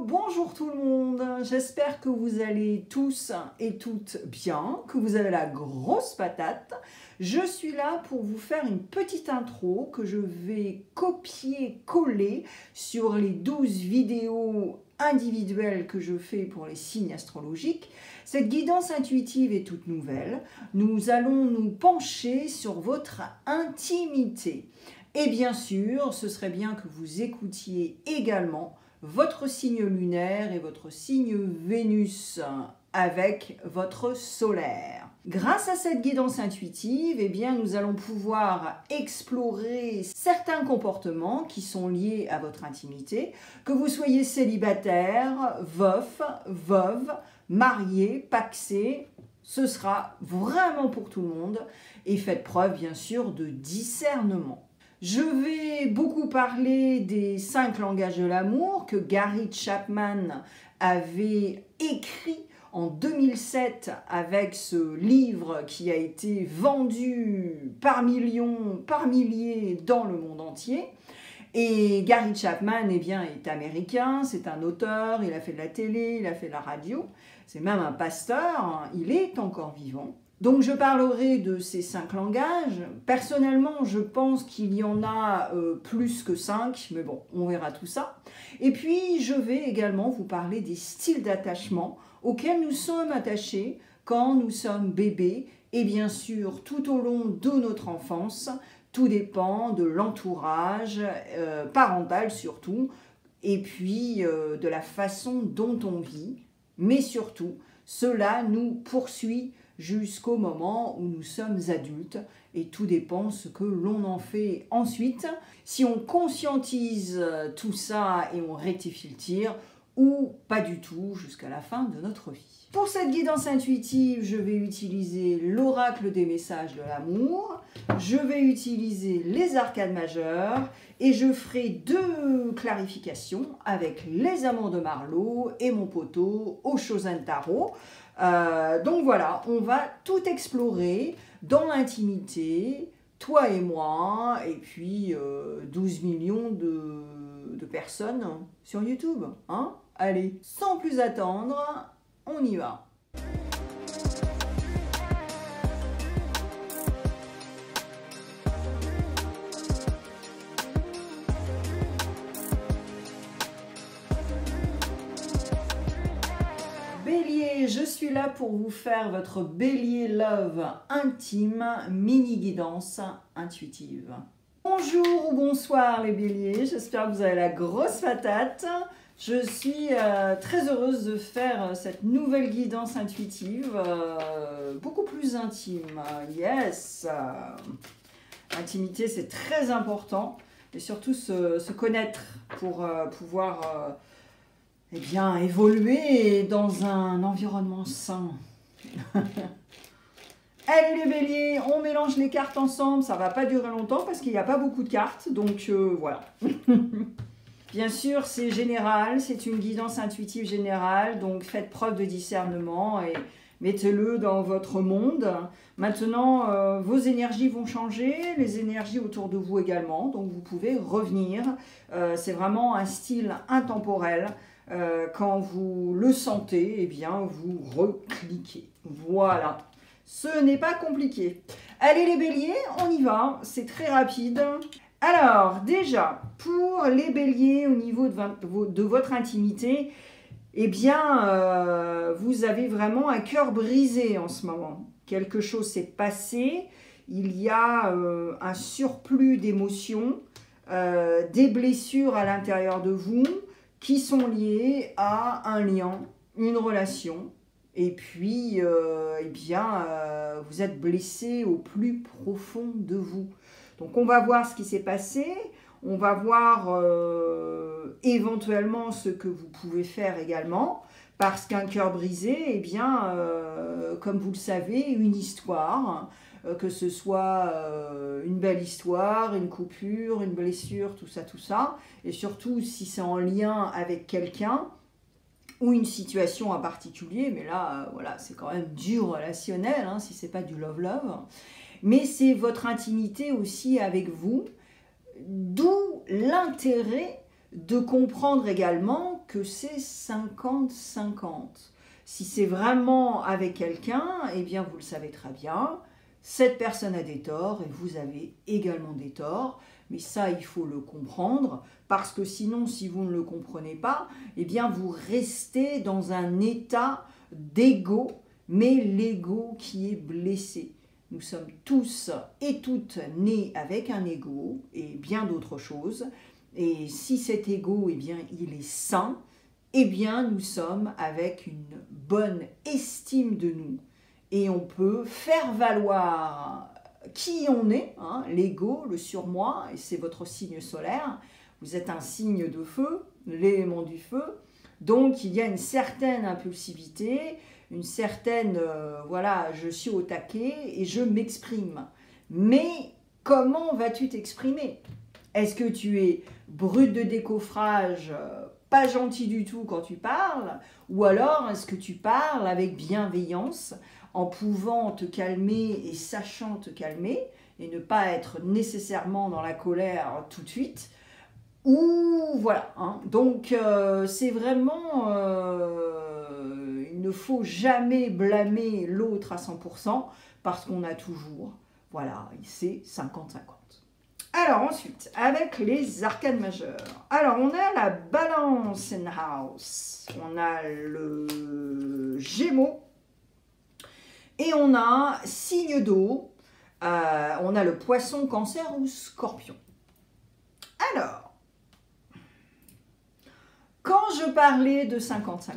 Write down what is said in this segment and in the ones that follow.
Bonjour tout le monde, j'espère que vous allez tous et toutes bien, que vous avez la grosse patate. Je suis là pour vous faire une petite intro que je vais copier-coller sur les 12 vidéos individuelles que je fais pour les signes astrologiques. Cette guidance intuitive est toute nouvelle. Nous allons nous pencher sur votre intimité. Et bien sûr, ce serait bien que vous écoutiez également votre signe lunaire et votre signe Vénus avec votre solaire. Grâce à cette guidance intuitive, eh bien, nous allons pouvoir explorer certains comportements qui sont liés à votre intimité, que vous soyez célibataire, veuf, veuve, marié, pacsé, ce sera vraiment pour tout le monde et faites preuve bien sûr de discernement. Je vais beaucoup parler des 5 langages de l'amour que Gary Chapman avait écrit en 2007 avec ce livre qui a été vendu par millions, par milliers dans le monde entier. Et Gary Chapman eh bien, est américain, c'est un auteur, il a fait de la télé, il a fait de la radio, c'est même un pasteur, il est encore vivant. Donc je parlerai de ces 5 langages. Personnellement, je pense qu'il y en a plus que 5, mais bon, on verra tout ça. Et puis, je vais également vous parler des styles d'attachement auxquels nous sommes attachés quand nous sommes bébés et bien sûr tout au long de notre enfance. Tout dépend de l'entourage parental surtout, et puis de la façon dont on vit. Mais surtout, cela nous poursuit jusqu'au moment où nous sommes adultes et tout dépend ce que l'on en fait ensuite. Si on conscientise tout ça et on rectifie le tir ou pas du tout jusqu'à la fin de notre vie. Pour cette guidance intuitive, je vais utiliser l'oracle des messages de l'amour, je vais utiliser les arcades majeures et je ferai 2 clarifications avec les amants de Marlowe et mon poteau Oshozen Tarot. Donc voilà, on va tout explorer dans l'intimité, toi et moi, et puis 12 millions de personnes sur YouTube. Hein? Allez, sans plus attendre, on y va. Bélier, je suis là pour vous faire votre Bélier Love intime, mini guidance intuitive. Bonjour ou bonsoir les béliers, j'espère que vous avez la grosse patate. Je suis très heureuse de faire cette nouvelle guidance intuitive, beaucoup plus intime. Yes! L'intimité, c'est très important et surtout se connaître pour pouvoir eh bien, évoluer dans un environnement sain. Allez les béliers, on mélange les cartes ensemble, ça va pas durer longtemps parce qu'il n'y a pas beaucoup de cartes, donc voilà. Bien sûr, c'est général, c'est une guidance intuitive générale, donc faites preuve de discernement et mettez-le dans votre monde. Maintenant, vos énergies vont changer, les énergies autour de vous également, donc vous pouvez revenir. C'est vraiment un style intemporel. Quand vous le sentez, eh bien, vous recliquez. Voilà. Ce n'est pas compliqué. Allez les béliers, on y va. C'est très rapide. Alors, déjà, pour les béliers, au niveau de votre intimité, eh bien, vous avez vraiment un cœur brisé en ce moment. Quelque chose s'est passé. Il y a un surplus d'émotions, des blessures à l'intérieur de vous, qui sont liés à un lien, une relation, et puis, eh bien, vous êtes blessé au plus profond de vous. Donc, on va voir ce qui s'est passé, on va voir éventuellement ce que vous pouvez faire également, parce qu'un cœur brisé, eh bien, comme vous le savez, une histoire, que ce soit une belle histoire, une coupure, une blessure, tout ça, et surtout si c'est en lien avec quelqu'un ou une situation en particulier, mais là, voilà, c'est quand même du relationnel, hein, si c'est pas du love-love, mais c'est votre intimité aussi avec vous, d'où l'intérêt de comprendre également que c'est 50-50. Si c'est vraiment avec quelqu'un, eh bien vous le savez très bien, cette personne a des torts et vous avez également des torts. Mais ça, il faut le comprendre, parce que sinon, si vous ne le comprenez pas, eh bien vous restez dans un état d'ego, mais l'ego qui est blessé. Nous sommes tous et toutes nés avec un ego et bien d'autres choses. Et si cet ego, eh bien, il est sain, eh bien, nous sommes avec une bonne estime de nous. Et on peut faire valoir qui on est, hein, l'ego, le surmoi, et c'est votre signe solaire. Vous êtes un signe de feu, l'élément du feu. Donc, il y a une certaine impulsivité, une certaine, voilà, je suis au taquet et je m'exprime. Mais comment vas-tu t'exprimer? Est-ce que tu es brut de décoffrage, pas gentil du tout quand tu parles? Ou alors, est-ce que tu parles avec bienveillance, en pouvant te calmer et sachant te calmer, et ne pas être nécessairement dans la colère tout de suite? Ou voilà, hein. Donc c'est vraiment, il ne faut jamais blâmer l'autre à 100%, parce qu'on a toujours, voilà, c'est 50-50. Alors ensuite, avec les arcanes majeures. Alors on a la balance in house, on a le Gémeaux, et on a signe d'eau, on a le Poisson, Cancer ou Scorpion. Alors, quand je parlais de 50-50,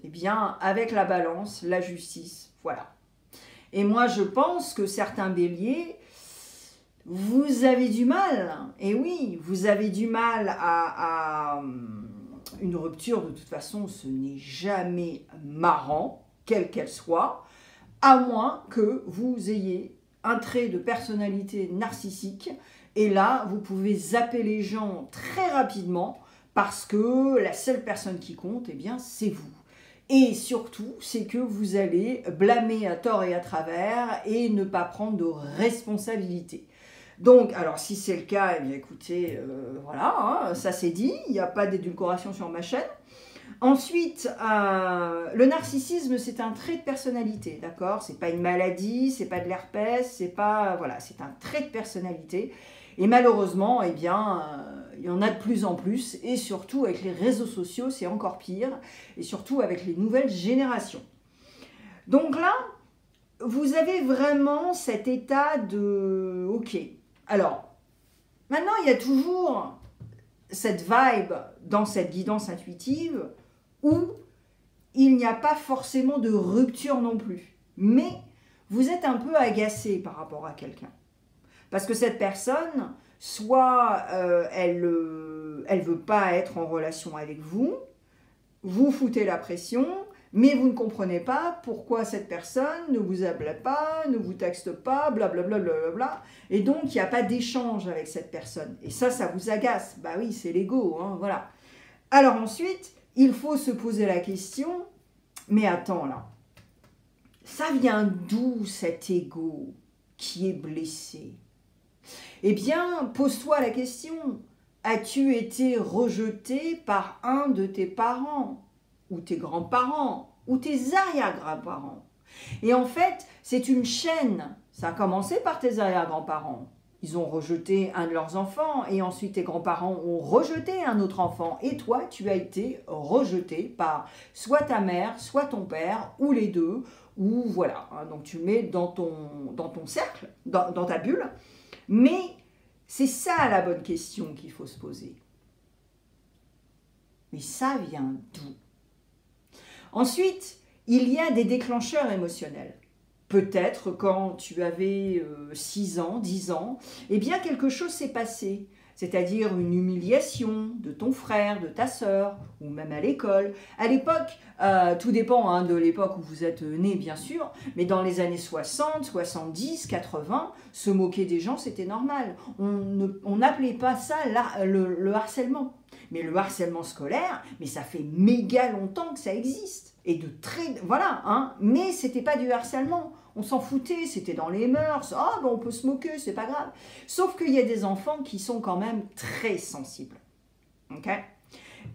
eh bien avec la balance, la justice, voilà. Et moi je pense que certains béliers, vous avez du mal, et oui, vous avez du mal à une rupture. De toute façon, ce n'est jamais marrant, quelle qu'elle soit, à moins que vous ayez un trait de personnalité narcissique, et là, vous pouvez zapper les gens très rapidement, parce que la seule personne qui compte, eh bien, c'est vous. Et surtout, c'est que vous allez blâmer à tort et à travers, et ne pas prendre de responsabilité. Donc, alors si c'est le cas, eh bien écoutez, voilà, hein, ça c'est dit, il n'y a pas d'édulcoration sur ma chaîne. Ensuite, le narcissisme, c'est un trait de personnalité, d'accord? C'est pas une maladie, c'est pas de l'herpès, c'est pas, voilà, c'est un trait de personnalité. Et malheureusement, eh bien, il y en a de plus en plus, et surtout avec les réseaux sociaux, c'est encore pire, et surtout avec les nouvelles générations. Donc là, vous avez vraiment cet état de « ok ». Alors, maintenant, il y a toujours cette vibe dans cette guidance intuitive où il n'y a pas forcément de rupture non plus. Mais vous êtes un peu agacé par rapport à quelqu'un. Parce que cette personne, soit elle ne veut pas être en relation avec vous, vous foutez la pression, mais vous ne comprenez pas pourquoi cette personne ne vous appelle pas, ne vous texte pas, blablabla, blablabla. Et donc, il n'y a pas d'échange avec cette personne. Et ça vous agace. Bah oui, c'est l'ego, hein, voilà. Alors ensuite, il faut se poser la question, mais attends là, ça vient d'où cet ego qui est blessé? Eh bien, pose-toi la question, as-tu été rejeté par un de tes parents, ou tes grands-parents, ou tes arrière-grands-parents? Et en fait, c'est une chaîne. Ça a commencé par tes arrière-grands-parents. Ils ont rejeté un de leurs enfants, et ensuite tes grands-parents ont rejeté un autre enfant. Et toi, tu as été rejeté par soit ta mère, soit ton père, ou les deux, ou voilà. Donc tu le mets dans ton cercle, dans ta bulle. Mais c'est ça la bonne question qu'il faut se poser. Mais ça vient d'où? Ensuite, il y a des déclencheurs émotionnels. Peut-être quand tu avais 6 ans, 10 ans, eh bien quelque chose s'est passé. C'est-à-dire une humiliation de ton frère, de ta sœur, ou même à l'école. À l'époque, tout dépend hein, de l'époque où vous êtes né, bien sûr, mais dans les années 60, 70, 80, se moquer des gens, c'était normal. On n'appelait pas ça le harcèlement. Mais le harcèlement scolaire, mais ça fait méga longtemps que ça existe. Et de très... Voilà, hein. Mais c'était pas du harcèlement. On s'en foutait, c'était dans les mœurs. Ah, ben on peut se moquer, c'est pas grave. Sauf qu'il y a des enfants qui sont quand même très sensibles. Ok ?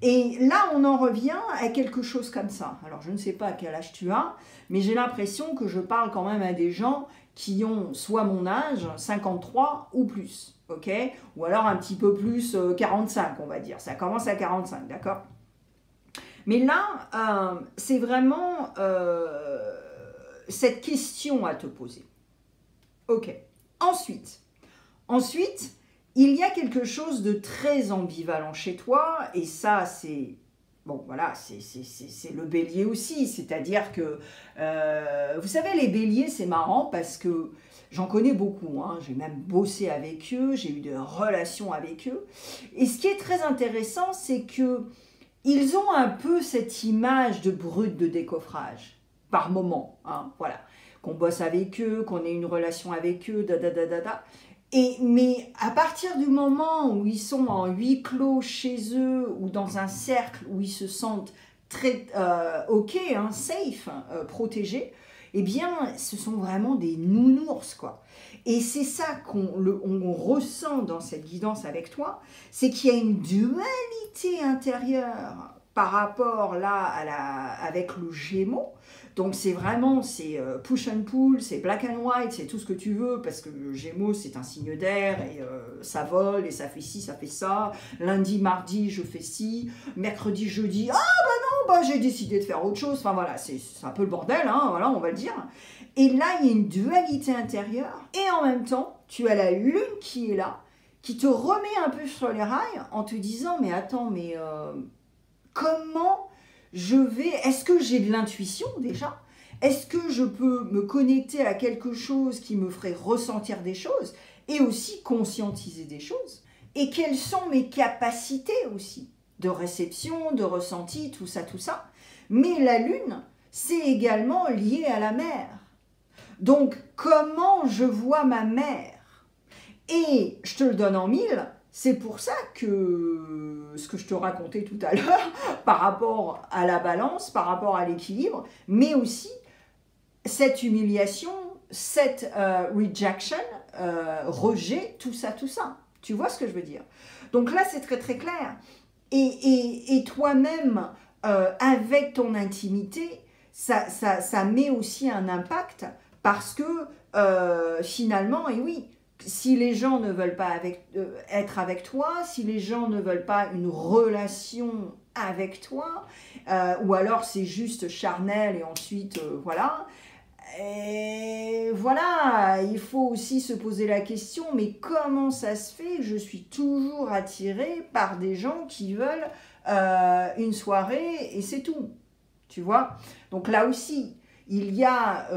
Et là, on en revient à quelque chose comme ça. Alors, je ne sais pas à quel âge tu as, mais j'ai l'impression que je parle quand même à des gens qui ont soit mon âge, 53 ou plus, ok? Ou alors un petit peu plus, 45, on va dire. Ça commence à 45, d'accord? Mais là, c'est vraiment cette question à te poser. Ok. Ensuite, il y a quelque chose de très ambivalent chez toi, et ça, c'est... Bon, voilà, c'est le bélier aussi, c'est-à-dire que, vous savez, les béliers, c'est marrant parce que j'en connais beaucoup, hein, j'ai même bossé avec eux, j'ai eu des relations avec eux, et ce qui est très intéressant, c'est que ils ont un peu cette image de brut de décoffrage, par moment, hein, voilà, qu'on bosse avec eux, qu'on ait une relation avec eux, mais à partir du moment où ils sont en huis clos chez eux ou dans un cercle où ils se sentent très ok, hein, safe, protégés, eh bien, ce sont vraiment des nounours, quoi. Et c'est ça qu'on ressent dans cette guidance avec toi, c'est qu'il y a une dualité intérieure par rapport là avec le Gémeaux. Donc c'est vraiment, c'est push and pull, c'est black and white, c'est tout ce que tu veux, parce que le Gémeaux c'est un signe d'air, et ça vole, et ça fait ci, ça fait ça, lundi, mardi je fais ci, mercredi, jeudi, ah bah non, bah j'ai décidé de faire autre chose, enfin voilà, c'est un peu le bordel, hein, voilà, on va le dire. Et là il y a une dualité intérieure, et en même temps, tu as la lune qui est là, qui te remet un peu sur les rails, en te disant, mais attends, mais comment... est-ce que j'ai de l'intuition déjà? Est-ce que je peux me connecter à quelque chose qui me ferait ressentir des choses et aussi conscientiser des choses? Et quelles sont mes capacités aussi de réception, de ressenti, tout ça, tout ça? Mais la lune, c'est également lié à la mer. Donc, comment je vois ma mère? Et je te le donne en mille, c'est pour ça que ce que je te racontais tout à l'heure, par rapport à la balance, par rapport à l'équilibre, mais aussi cette humiliation, cette rejection, rejet, tout ça, tout ça. Tu vois ce que je veux dire? Donc là, c'est très très clair. Et toi-même, avec ton intimité, ça met aussi un impact parce que finalement, et oui, si les gens ne veulent pas être avec toi, si les gens ne veulent pas une relation avec toi, ou alors c'est juste charnel et ensuite, voilà. Et voilà, il faut aussi se poser la question, mais comment ça se fait que je suis toujours attirée par des gens qui veulent une soirée et c'est tout, tu vois? Donc là aussi, il y a...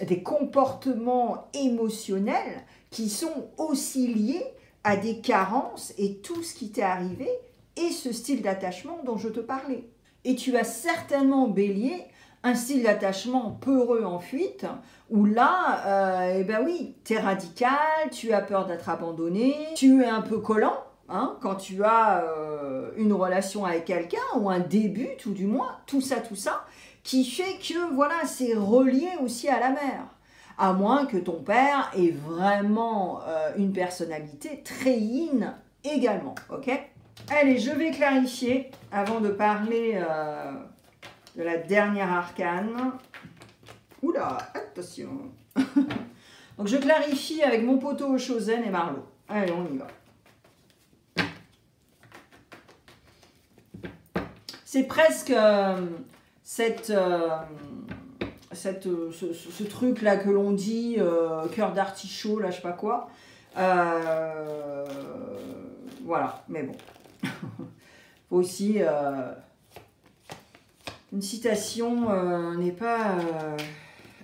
des comportements émotionnels qui sont aussi liés à des carences et tout ce qui t'est arrivé et ce style d'attachement dont je te parlais. Et tu as certainement, Bélier, un style d'attachement peureux en fuite, où là, eh ben oui, tu es radical, tu as peur d'être abandonné, tu es un peu collant, hein, quand tu as une relation avec quelqu'un, ou un début tout du moins, tout ça, qui fait que, voilà, c'est relié aussi à la mère. À moins que ton père ait vraiment une personnalité très yin également, ok? Allez, je vais clarifier avant de parler de la dernière arcane. Oula, attention. Donc je clarifie avec mon poteau Chosen et Marlot. Allez, on y va. C'est presque ce truc là que l'on dit cœur d'artichaut, là je sais pas quoi. Voilà, mais bon. Faut aussi une citation n'est pas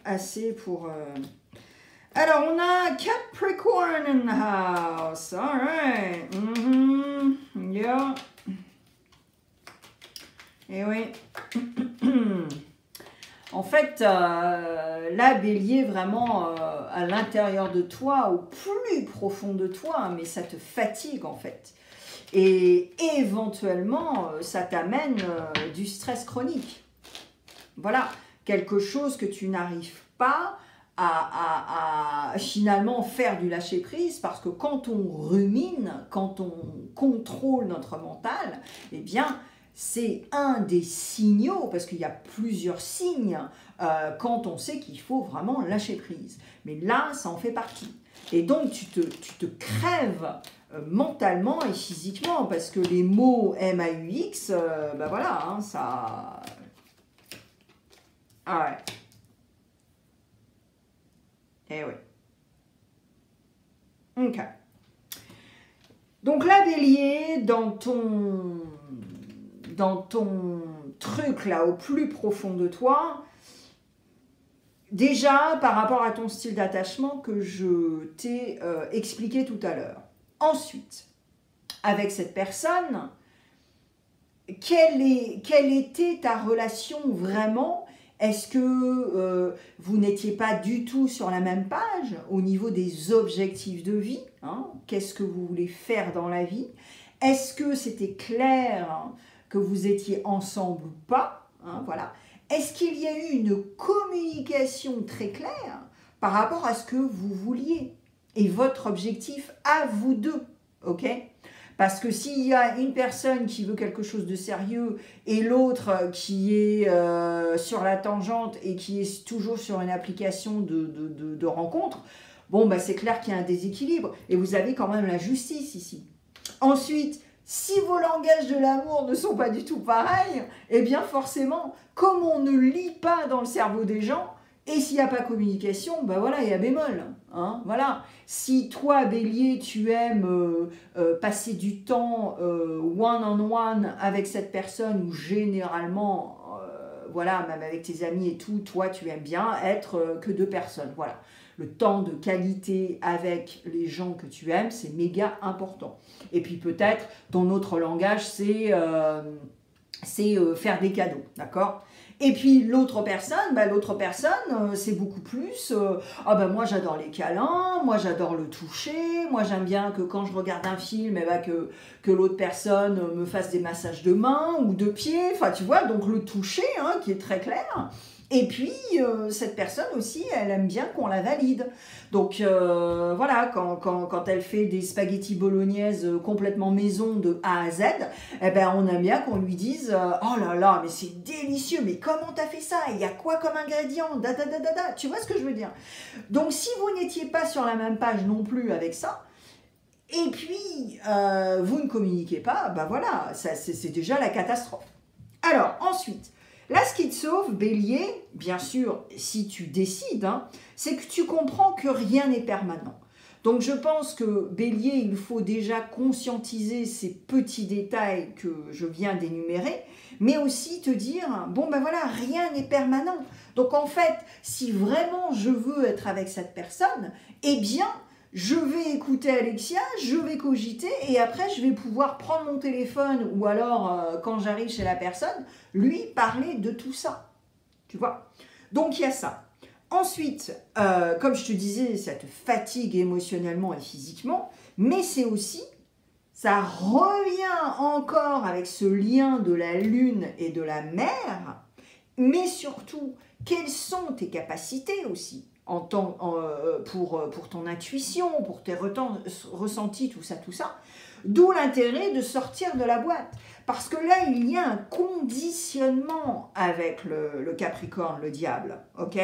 assez pour. Alors on a Capricorn in the house. All right. Yeah. Et oui. En fait, là, Bélier, vraiment à l'intérieur de toi, au plus profond de toi, mais ça te fatigue en fait. Et éventuellement, ça t'amène du stress chronique. Voilà, quelque chose que tu n'arrives pas à finalement faire du lâcher-prise, parce que quand on rumine, quand on contrôle notre mental, eh bien, c'est un des signaux, parce qu'il y a plusieurs signes quand on sait qu'il faut vraiment lâcher prise. Mais là, ça en fait partie. Et donc, tu te crèves mentalement et physiquement, parce que les mots MAUX, ben voilà, hein, ça... Ah ouais. Eh oui. Ok. Donc là, Bélier, dans ton truc là, au plus profond de toi, déjà par rapport à ton style d'attachement que je t'ai expliqué tout à l'heure. Ensuite, avec cette personne, quelle était ta relation vraiment? Est-ce que vous n'étiez pas du tout sur la même page au niveau des objectifs de vie, hein? Qu'est-ce que vous voulez faire dans la vie? Est-ce que c'était clair, hein, que vous étiez ensemble ou pas, hein, voilà. Est-ce qu'il y a eu une communication très claire par rapport à ce que vous vouliez et votre objectif à vous deux, ok? Parce que s'il y a une personne qui veut quelque chose de sérieux et l'autre qui est sur la tangente et qui est toujours sur une application de rencontre, bon, bah, c'est clair qu'il y a un déséquilibre. Et vous avez quand même la justice ici. Ensuite, si vos langages de l'amour ne sont pas du tout pareils, eh bien forcément, comme on ne lit pas dans le cerveau des gens, et s'il n'y a pas communication, ben voilà, il y a bémol. Hein, voilà. Si toi, Bélier, tu aimes passer du temps one-on-one avec cette personne, ou généralement, voilà, même avec tes amis et tout, toi, tu aimes bien être que deux personnes. Voilà. Le temps de qualité avec les gens que tu aimes, c'est méga important. Et puis peut-être, ton autre langage, c'est faire des cadeaux, d'accord ? Et puis l'autre personne, c'est beaucoup plus, ah ben moi j'adore les câlins, moi j'adore le toucher, moi j'aime bien que quand je regarde un film, eh ben que l'autre personne me fasse des massages de mains ou de pieds, enfin tu vois, donc le toucher, hein, qui est très clair. Et puis, cette personne aussi, elle aime bien qu'on la valide. Donc, voilà, quand elle fait des spaghettis bolognaises complètement maison de A à Z, eh ben, on aime bien qu'on lui dise oh là là, mais c'est délicieux, mais comment t'as fait ça? Il y a quoi comme ingrédient? Da, da, da, da, da. Tu vois ce que je veux dire? Donc, si vous n'étiez pas sur la même page non plus avec ça, et puis, vous ne communiquez pas, ben voilà, c'est déjà la catastrophe. Alors, ensuite... Là, ce qui te sauve, Bélier, bien sûr, si tu décides, hein, c'est que tu comprends que rien n'est permanent. Donc, je pense que, Bélier, il faut déjà conscientiser ces petits détails que je viens d'énumérer, mais aussi te dire, bon, ben voilà, rien n'est permanent. Donc, en fait, si vraiment je veux être avec cette personne, eh bien... je vais écouter Alexia, je vais cogiter et après je vais pouvoir prendre mon téléphone ou alors quand j'arrive chez la personne, lui parler de tout ça. Tu vois? Donc il y a ça. Ensuite, comme je te disais, ça te fatigue émotionnellement et physiquement, mais c'est aussi, ça revient encore avec ce lien de la lune et de la mer, mais surtout, quelles sont tes capacités aussi pour ton intuition, pour tes ressentis, tout ça. D'où l'intérêt de sortir de la boîte. Parce que là, il y a un conditionnement avec le Capricorne, le diable. Ok ?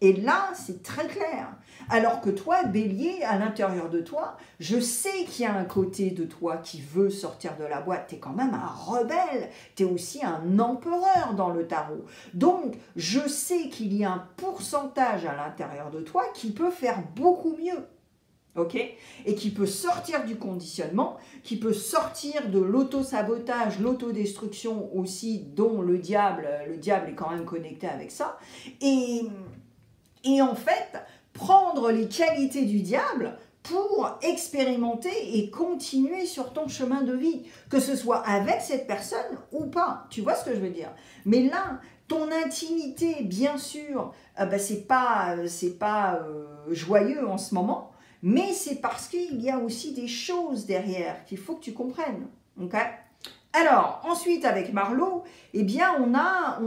Et là, c'est très clair. Alors que toi, Bélier, à l'intérieur de toi, je sais qu'il y a un côté de toi qui veut sortir de la boîte. Tu es quand même un rebelle. Tu es aussi un empereur dans le tarot. Donc, je sais qu'il y a un pourcentage à l'intérieur de toi qui peut faire beaucoup mieux. Ok ? Et qui peut sortir du conditionnement, qui peut sortir de l'auto-sabotage, l'autodestruction aussi, dont le diable est quand même connecté avec ça. Et en fait, prendre les qualités du diable pour expérimenter et continuer sur ton chemin de vie, que ce soit avec cette personne ou pas. Tu vois ce que je veux dire? Mais là, ton intimité, bien sûr, c'est pas joyeux en ce moment, mais c'est parce qu'il y a aussi des choses derrière qu'il faut que tu comprennes. Ok? Alors, ensuite, avec Marlo, eh bien, on a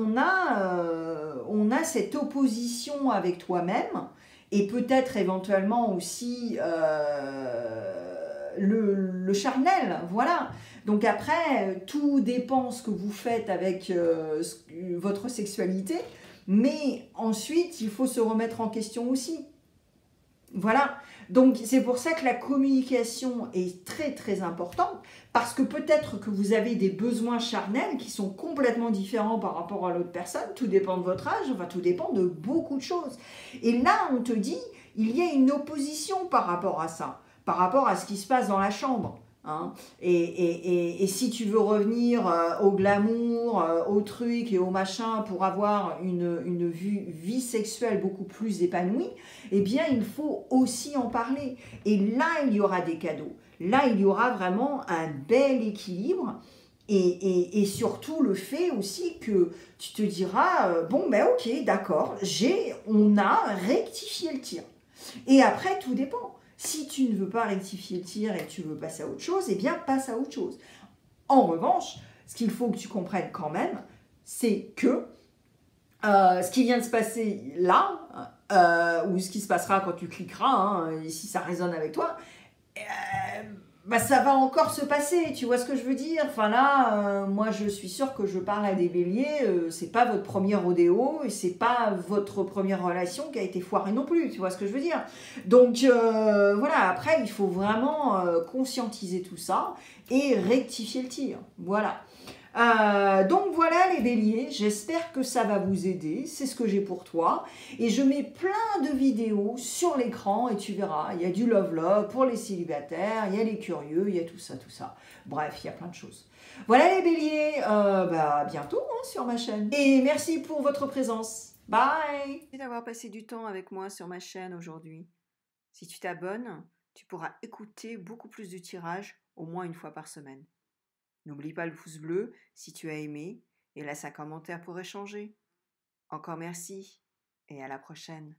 cette opposition avec toi-même et peut-être éventuellement aussi le charnel, voilà. Donc après, tout dépend ce que vous faites avec votre sexualité, mais ensuite, il faut se remettre en question aussi. Voilà, donc c'est pour ça que la communication est très très importante, parce que peut-être que vous avez des besoins charnels qui sont complètement différents par rapport à l'autre personne, tout dépend de votre âge, enfin tout dépend de beaucoup de choses. Et là, on te dit, il y a une opposition par rapport à ça, par rapport à ce qui se passe dans la chambre. Hein. Et si tu veux revenir au glamour, au truc et au machin pour avoir une vie sexuelle beaucoup plus épanouie, eh bien, il faut aussi en parler. Et là, il y aura des cadeaux. Là, il y aura vraiment un bel équilibre. Et surtout le fait aussi que tu te diras, bon, ben ok, d'accord, on a rectifié le tir. Et après, tout dépend. Si tu ne veux pas rectifier le tir et que tu veux passer à autre chose, eh bien, passe à autre chose. En revanche, ce qu'il faut que tu comprennes quand même, c'est que ce qui vient de se passer là, ou ce qui se passera quand tu cliqueras, hein, et si ça résonne avec toi, bah, ça va encore se passer, tu vois ce que je veux dire? Enfin là, moi je suis sûre que je parle à des béliers, c'est pas votre premier rodéo, et c'est pas votre première relation qui a été foirée non plus, tu vois ce que je veux dire? Donc voilà, après il faut vraiment conscientiser tout ça, et rectifier le tir, voilà. Donc voilà les béliers, j'espère que ça va vous aider, c'est ce que j'ai pour toi. Et je mets plein de vidéos sur l'écran et tu verras, il y a du love pour les célibataires, il y a les curieux, il y a tout ça, tout ça. Bref, il y a plein de choses. Voilà les béliers, à bientôt hein, sur ma chaîne. Et merci pour votre présence. Bye! Merci d'avoir passé du temps avec moi sur ma chaîne aujourd'hui. Si tu t'abonnes, tu pourras écouter beaucoup plus de tirages au moins une fois par semaine. N'oublie pas le pouce bleu si tu as aimé et laisse un commentaire pour échanger. Encore merci et à la prochaine.